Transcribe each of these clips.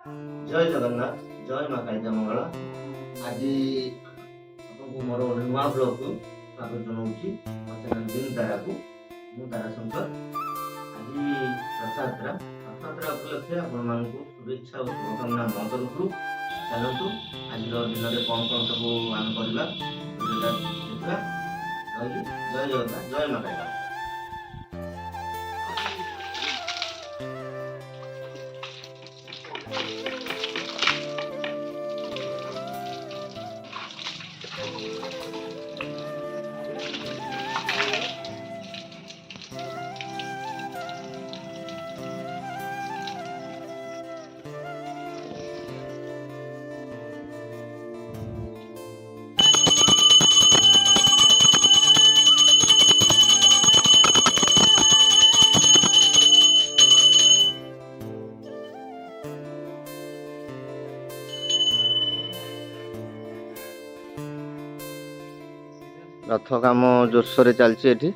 जय जगन्नाथ जय माँ कालिका मंगल। आज आपको मोर गोटे नुआ ब्लॉग को स्वागत जनाऊँगी मो चैनल दिन तारा को मु तारा शंकर। आज रथयात्रा उपलक्षे आपण शुभेच्छा और शुभकामना मो तरफ चलतु। आज दिन में कौन कौन सब आम करवा देखा। जय जगन्नाथ जय माँ कालिका। रथ काम जोरसोर चलती एठी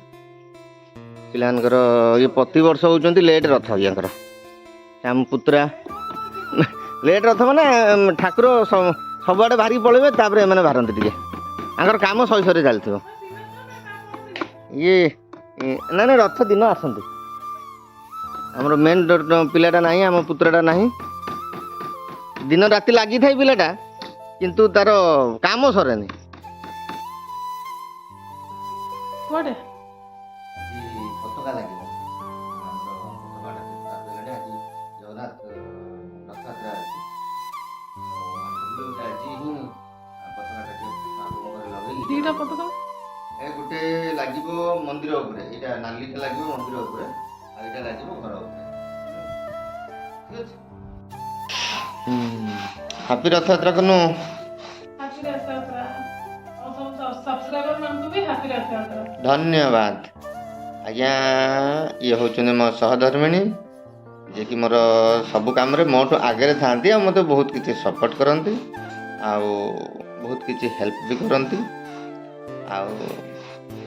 पिलानकर ये प्रति वर्ष होउचंती लेट रथ यांकर हम पुत्रा लेट रथ माने ठाकुर सबआडे भारी पळेबे तापरे माने भारंती टिके आंकर काम सही सरी चलथिबो। ये ना ना रथ दिन आसंती हमर मेन पिलाटा नाही हम पुत्राटा नाही दिन राति लागि थाई पिलाटा किंतु तार काम सरेनी। कोडे पताका लगे जगन्नाथ रथयात्रा दीटा पताका गोटे लगे मंदिर उपरे एटा नालीटा लगे मंदिर उपरे आ एटा लगे घर उपरे। ठीक अछि हैप्पी रथयात्रा कनु। हैप्पी रथयात्रा और सब सब्सक्राइबर मान को भी हैप्पी रथयात्रा। धन्यवाद आज्ञा। ये होचने मो सहधर्मिणी जे कि मोर सब काम रे मोटो आगे थांती आ मते बहुत किछि सपोर्ट करंती आ बहुत किछि हेल्प भी करंती आ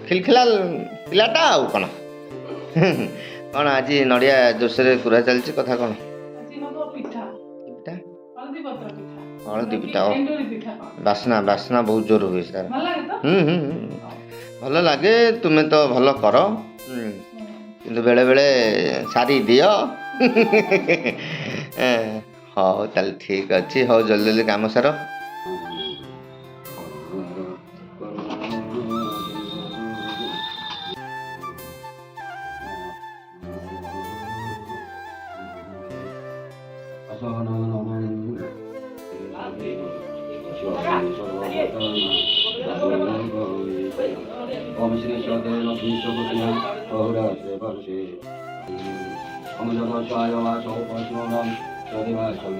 खिलखिलाल पिलाटा आ कोन कोन आज नडिया जोसरे कुरा चलछि कथा कोन আজি হবো পিঠা पिठा हल्दी पत्र पिठा हळदी पिठा एंडोरी पिठा बासना बासना बहुत जोर हुए सर। ভাল লাগে তো भल लगे तुम्हें तो भल कर किंतु बेले बेले सारी दियो हाँ चल ठीक अच्छे हाँ जल्दी जल्दी काम सार। ओम श्री सदेव विश्वपतिना बहुरासे वर्षे अमृतवर्षाय वासो पशुनां सदेवासं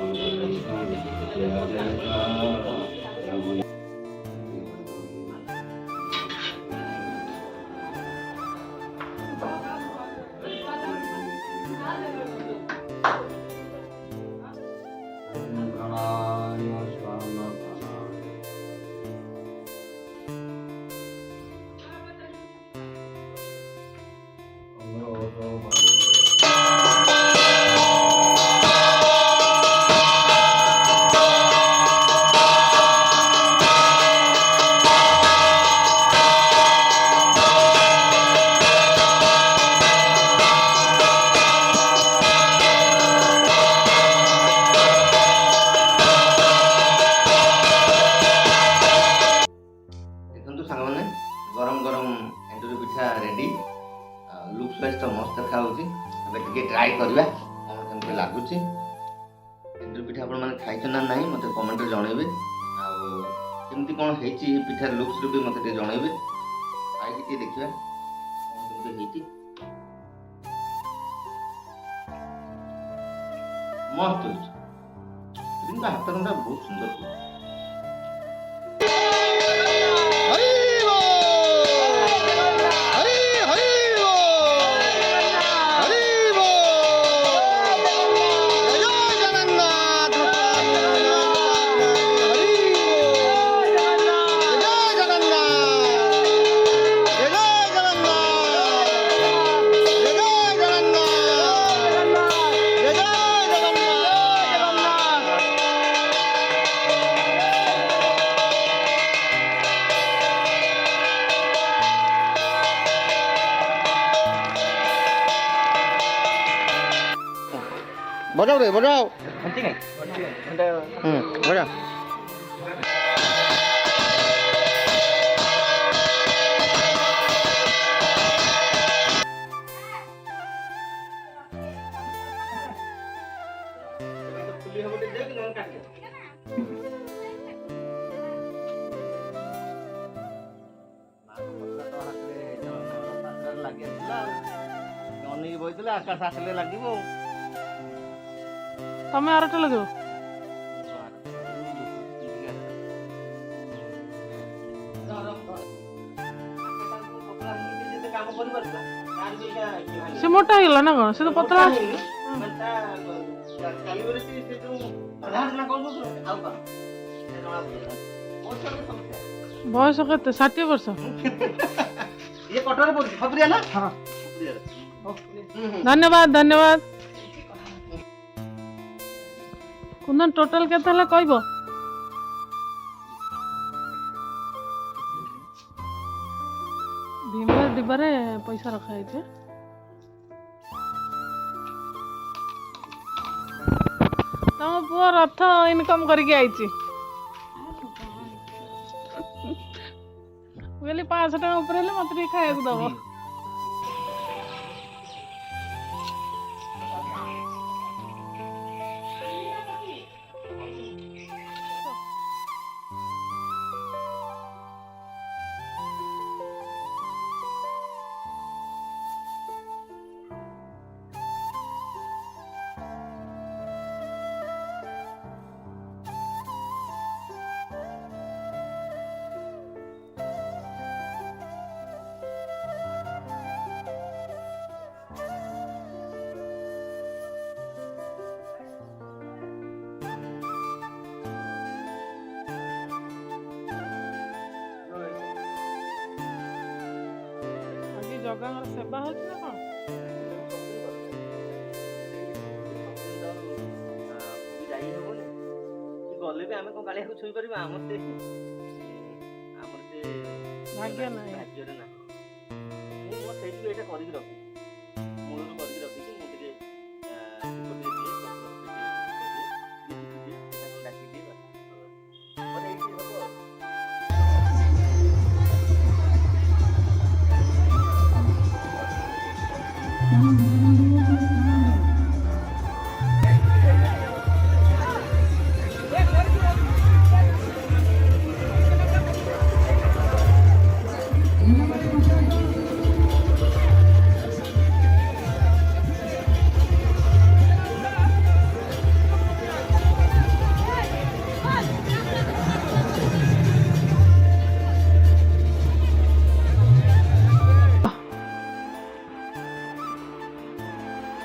गरम गरम एंडुरी पिठा रेडी लुक्स वाइज तो मस्त देखा ट्राए करवा कौन केमती लगुच एंडुरी पिठा आपण मैंने खाई ना ना मत कमेंट जनइबे आमती कौन होती पिठार लुक्स भी मत जनइबे खाई देखा कौन केमती मस्त हो हाथ रंधा बहुत सुंदर। ବଜାଉ ରେ ବଜାଉ ବଜା ଅନେଇକି ବଇଥିଲେ ଆକାଶ ଆସିଲେ ଲାଗିବ ଆଉ ତମେ ଆରଟା ଲଗେଇବ। ସେ ମୋଟା ହେଇଗଲା ନା କଣ? ସେ ତ ପତଳା ଅଛି। ବୟସ କେତେ? 60 ବର୍ଷ। ଧନ୍ୟବାଦ ଧନ୍ୟବାଦ। କୁନ୍ଦନ ଟୋଟାଲ କେତେ ହେଲା କହିବ? ଭୀମର ଡିବାରେ ପଇସା ରଖା ହେଇଛି। ତମ ପୁଅ ରଥ ଇନକମ କରିକି ଆଇଛି। ମୁଁ କହିଲି 500 ଟଙ୍କା ଉପରେ ହେଲେ ମତେ ଟିକେ ଖାଇବାକୁ ଦବ। ଜଗାଙ୍କର ସେବା ହଉଛି ନା କଣ? ଯାଇ ହବନି ଗଲେ ବି ଆମେ କଣ କାଳିଆକୁ ଛୁଇଁ ପାରିବା? ଆମର ସେ ଭାଗ୍ୟ ନାହିଁ। ଭାଗ୍ୟରେ ନାହିଁ। ମୁଁ ମୋ ସେଇଠିକୁ ଏଇଟା କରିକି ରଖିଛି, ମୂଳରୁ କରିକି ରଖିଛି। ମୁଁ ଟିକେ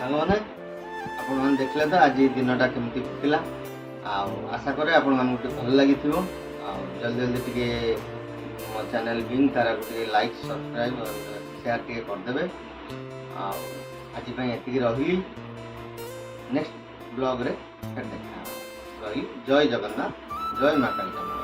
ସାଙ୍ଗମାନେ ଆପଣମାନେ ଦେଖିଲେ ତ ଆଜି ଦିନଟା କେମିତି ବିତିଲା। ଆଉ ଆଶା କରେ ଆପଣମାନଙ୍କୁ ଟିକେ ଭଲ ଲାଗିଥିବ। ଆଉ ଜଲ୍ଦି ଜଲ୍ଦି ଟିକେ ମୋ ଚ୍ୟାନେଲ୍ ବିନ୍ ତାରାକୁ ଟିକେ ଲାଇକ୍ ସବସ୍କ୍ରାଇବ୍ ସେୟାର ଟିକେ କରିଦେବେ। ଆଉ ଆଜି ପାଇଁ ଏତିକି ରହିଲି। ନେକ୍ସଟ ବ୍ଲଗ୍ରେ ଦେଖା ରହିଲି। ଜୟ ଜଗନ୍ନାଥ, ଜୟ ମା କାଳୀ।